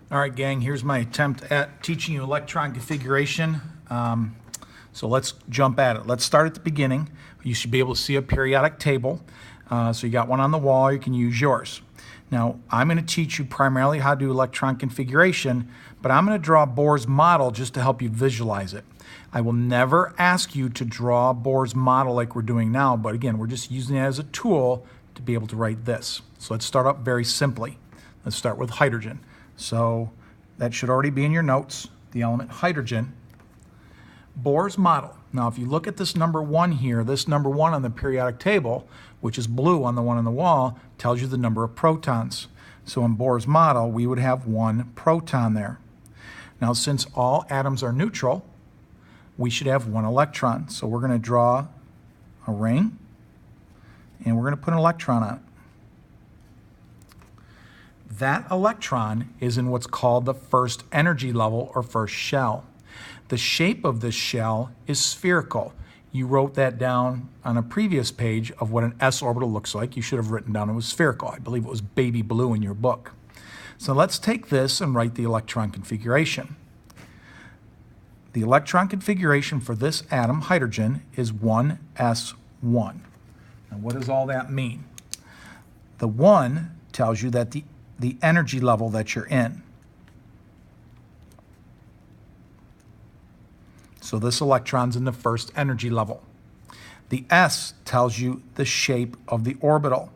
All right, gang, here's my attempt at teaching you electron configuration. So let's jump at it. Let's start at the beginning. You should be able to see a periodic table. So you got one on the wall, you can use yours. Now, I'm going to teach you primarily how to do electron configuration, but I'm going to draw Bohr's model just to help you visualize it. I will never ask you to draw Bohr's model like we're doing now, but again, we're just using it as a tool to be able to write this. So let's start up very simply. Let's start with hydrogen. So that should already be in your notes, the element hydrogen. Bohr's model. Now, if you look at this number 1 here, this number 1 on the periodic table, which is blue on the one on the wall, tells you the number of protons. So in Bohr's model, we would have 1 proton there. Now, since all atoms are neutral, we should have 1 electron. So we're going to draw a ring, and we're going to put an electron on it. That electron is in what's called the first energy level or first shell. The shape of this shell is spherical. You wrote that down on a previous page of what an s orbital looks like. You should have written down it was spherical. I believe it was baby blue in your book. So let's take this and write the electron configuration. The electron configuration for this atom, hydrogen, is 1s1. Now what does all that mean? The 1 tells you that the energy level that you're in. So this electron's in the first energy level. The S tells you the shape of the orbital.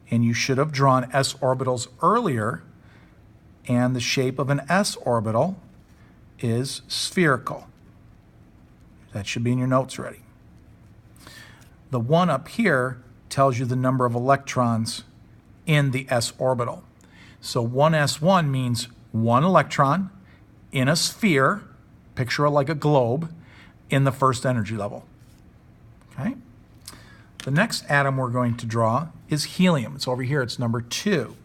And you should have drawn s orbitals earlier, and the shape of an s orbital is spherical. That should be in your notes already. The 1 up here tells you the number of electrons in the s orbital. So 1s1 means 1 electron in a sphere, picture it like a globe, in the first energy level. Okay? The next atom we're going to draw is helium. It's over here, it's number 2.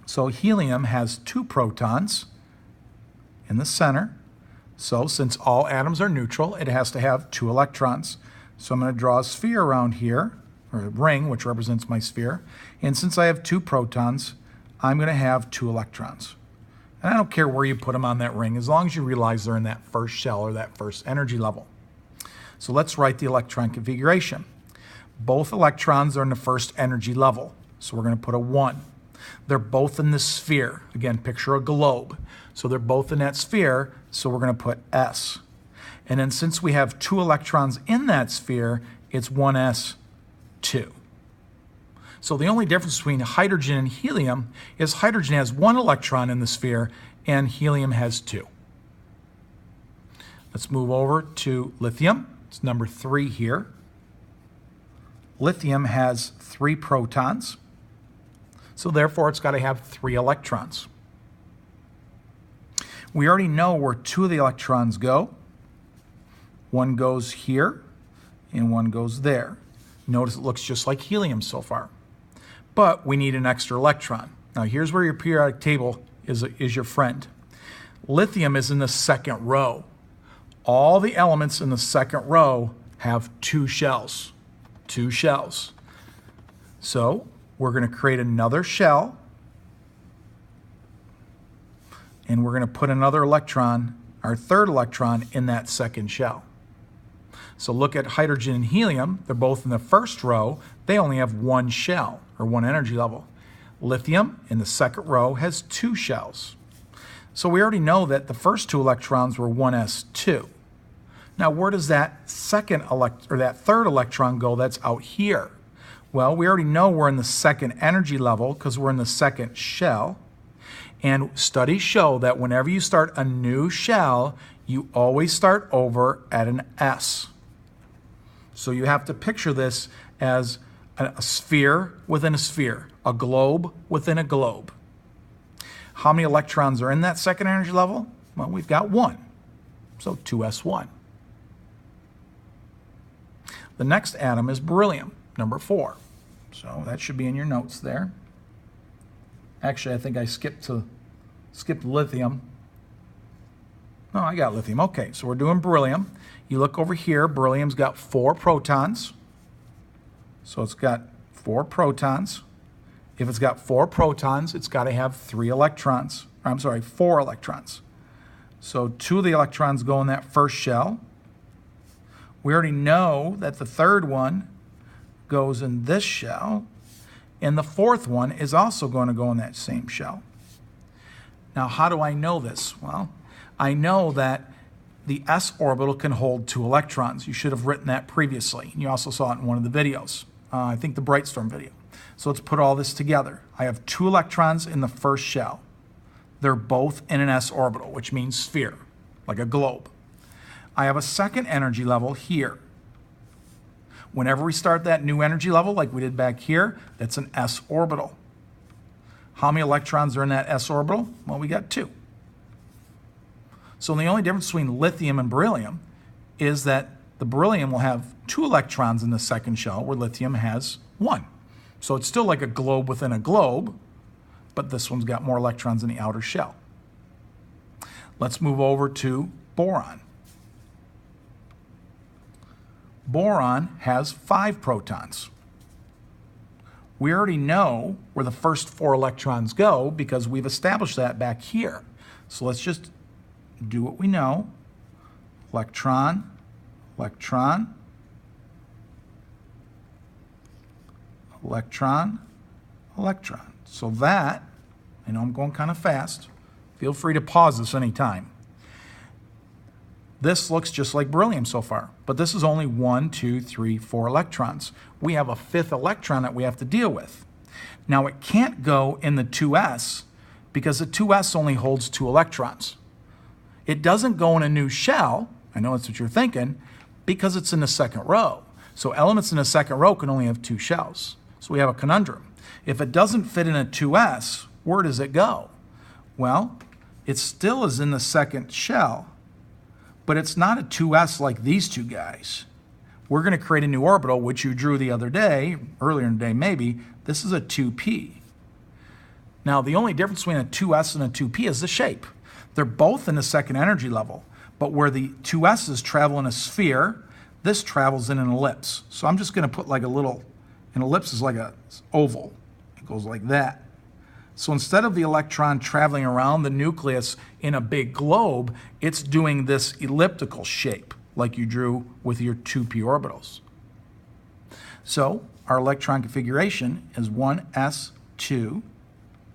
So helium has 2 protons in the center. So since all atoms are neutral, it has to have 2 electrons. So I'm going to draw a sphere around here, or a ring, which represents my sphere. And since I have 2 protons, I'm going to have 2 electrons. And I don't care where you put them on that ring, as long as you realize they're in that first shell or that first energy level. So let's write the electron configuration. Both electrons are in the first energy level, so we're going to put a 1. They're both in the sphere. Again, picture a globe. So they're both in that sphere, so we're going to put S. And then since we have 2 electrons in that sphere, it's 1s2. So the only difference between hydrogen and helium is hydrogen has 1 electron in the sphere and helium has 2. Let's move over to lithium. It's number 3 here. Lithium has 3 protons, so therefore it's got to have 3 electrons. We already know where 2 of the electrons go. 1 goes here and 1 goes there. Notice it looks just like helium so far. But we need an extra electron. Now here's where your periodic table is your friend. Lithium is in the second row. All the elements in the second row have 2 shells. 2 shells. So we're going to create another shell, and we're going to put another electron, our third electron, in that second shell. So look at hydrogen and helium. They're both in the first row. They only have 1 shell, or 1 energy level. Lithium, in the second row, has 2 shells. So we already know that the first 2 electrons were 1s2. Now, where does that third electron go that's out here? Well, we already know we're in the second energy level because we're in the second shell. And studies show that whenever you start a new shell, you always start over at an S. So you have to picture this as a sphere within a sphere, a globe within a globe. How many electrons are in that second energy level? Well, we've got 1, so 2s1. The next atom is beryllium, number 4. So that should be in your notes there. Actually, I think I skipped lithium. No, I got lithium. Okay, so we're doing beryllium. You look over here, beryllium's got 4 protons. So it's got 4 protons. If it's got 4 protons, it's got to have 3 electrons. Or, I'm sorry, 4 electrons. So 2 of the electrons go in that first shell. We already know that the third one goes in this shell, and the fourth one is also going to go in that same shell. Now, how do I know this? Well, I know that the s orbital can hold 2 electrons. You should have written that previously. And you also saw it in one of the videos, I think the Brightstorm video. So let's put all this together. I have 2 electrons in the first shell. They're both in an s orbital, which means sphere, like a globe. I have a second energy level here. Whenever we start that new energy level, like we did back here, that's an s orbital. How many electrons are in that s orbital? Well, we got 2. So the only difference between lithium and beryllium is that the beryllium will have 2 electrons in the second shell, where lithium has 1. So it's still like a globe within a globe, but this one's got more electrons in the outer shell. Let's move over to boron. Boron has 5 protons. We already know where the first 4 electrons go because we've established that back here. So let's just do what we know. Electron, electron, electron, electron. So that, I know I'm going kind of fast. Feel free to pause this anytime. This looks just like beryllium so far, but this is only 1, 2, 3, 4 electrons. We have a 5th electron that we have to deal with. Now it can't go in the 2s because the 2s only holds 2 electrons. It doesn't go in a new shell, I know that's what you're thinking, because it's in the second row. So elements in the second row can only have 2 shells. So we have a conundrum. If it doesn't fit in a 2s, where does it go? Well, it still is in the second shell, but it's not a 2s like these 2 guys. We're going to create a new orbital, which you drew the other day, earlier in the day maybe. This is a 2p. Now, the only difference between a 2s and a 2p is the shape. They're both in the second energy level, but where the 2s's travel in a sphere, this travels in an ellipse. So I'm just going to put like a little, an ellipse is like an oval. It goes like that. So instead of the electron traveling around the nucleus in a big globe, it's doing this elliptical shape like you drew with your 2p orbitals. So our electron configuration is 1s2,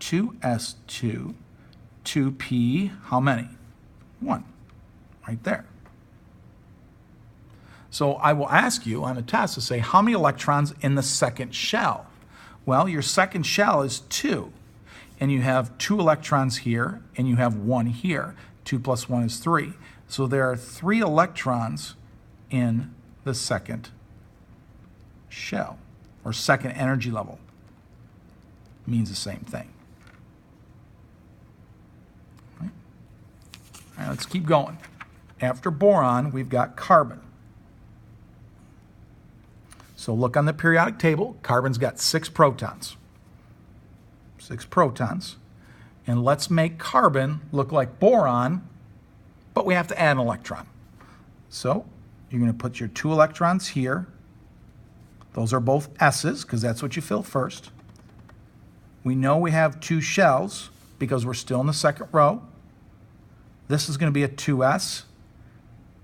2s2, 2p, how many? 1, right there. So I will ask you on a test to say, how many electrons in the second shell? Well, your second shell is 2. And you have 2 electrons here, and you have 1 here. 2 plus 1 is 3. So there are 3 electrons in the second shell, or second energy level. Means the same thing. All right, let's keep going. After boron, we've got carbon. So look on the periodic table. Carbon's got 6 protons. 6 protons. And let's make carbon look like boron, but we have to add an electron. So you're going to put your 2 electrons here. Those are both s's because that's what you fill first. We know we have 2 shells because we're still in the second row. This is going to be a 2s,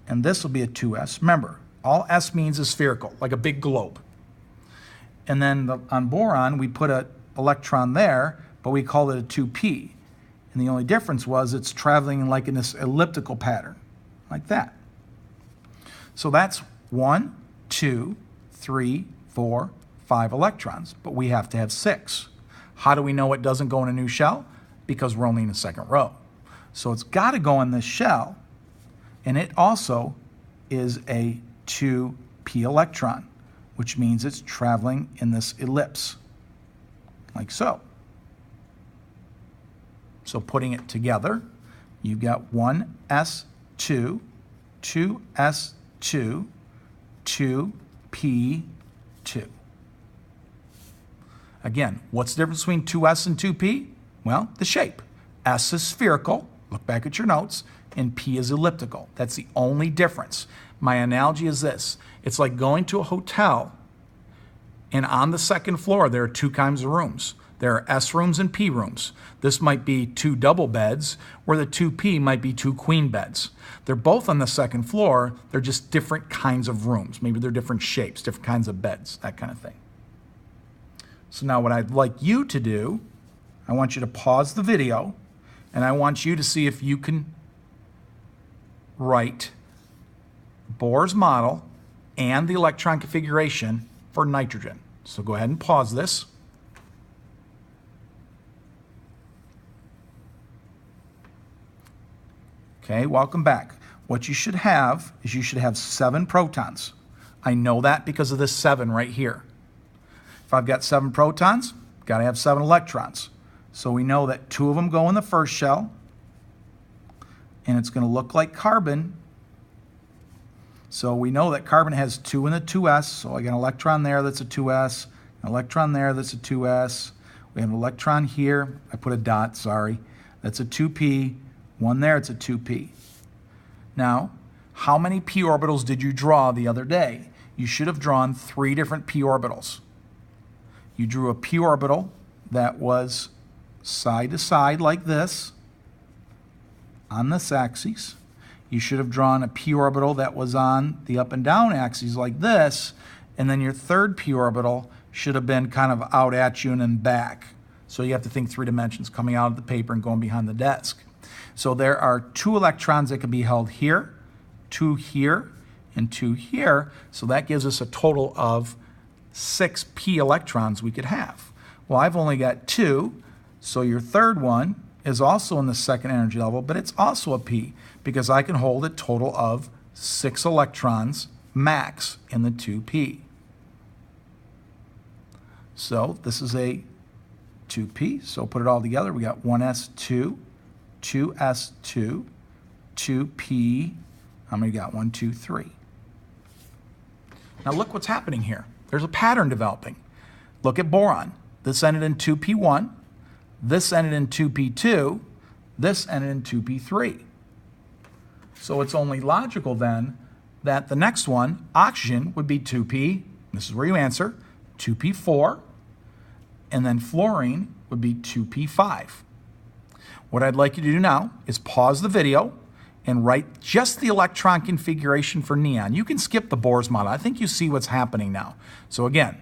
and this will be a 2s. Remember, all s means is spherical, like a big globe. And then on boron, we put an electron there, but we call it a 2p. And the only difference was it's traveling like in this elliptical pattern, like that. So that's 1, 2, 3, 4, 5 electrons, but we have to have 6. How do we know it doesn't go in a new shell? Because we're only in the second row. So it's got to go in this shell, and it also is a 2p electron, which means it's traveling in this ellipse, like so. So putting it together, you've got 1s2, 2s2, 2p2. Again, what's the difference between 2s and 2p? Well, the shape. S is spherical, look back at your notes, and p is elliptical. That's the only difference. My analogy is this. It's like going to a hotel, and on the second floor, there are 2 kinds of rooms. There are S rooms and P rooms. This might be 2 double beds, where the 2P might be 2 queen beds. They're both on the second floor. They're just different kinds of rooms. Maybe they're different shapes, different kinds of beds, that kind of thing. So now what I'd like you to do, I want you to pause the video, and I want you to see if you can write Bohr's model and the electron configuration for nitrogen. So go ahead and pause this. Okay, welcome back. What you should have is you should have 7 protons. I know that because of this 7 right here. If I've got 7 protons, got to have 7 electrons. So we know that 2 of them go in the first shell, and it's going to look like carbon. So we know that carbon has 2 in the 2s, so I got an electron there that's a 2s, an electron there that's a 2s. We have an electron here, I put a dot, sorry, that's a 2p, 1 there, it's a 2p. Now, how many p orbitals did you draw the other day? You should have drawn 3 different p orbitals. You drew a p orbital that was side to side like this on this axis. You should have drawn a p orbital that was on the up and down axes like this, and then your third p orbital should have been kind of out at you and then back. So you have to think 3 dimensions, coming out of the paper and going behind the desk. So there are 2 electrons that can be held here, 2 here, and 2 here. So that gives us a total of 6 p electrons we could have. Well, I've only got 2, so your third one is also in the second energy level, but it's also a p because I can hold a total of 6 electrons max in the 2p. So this is a 2p, so put it all together. We got 1s2, 2s2, 2p, how many got? 1, 2, 3. Now look what's happening here. There's a pattern developing. Look at boron. This ended in 2p1, this ended in 2p2, this ended in 2p3. So it's only logical then that the next one, oxygen, would be 2p, this is where you answer, 2p4, and then fluorine would be 2p5. What I'd like you to do now is pause the video and write just the electron configuration for neon. You can skip the Bohr's model. I think you see what's happening now. So again,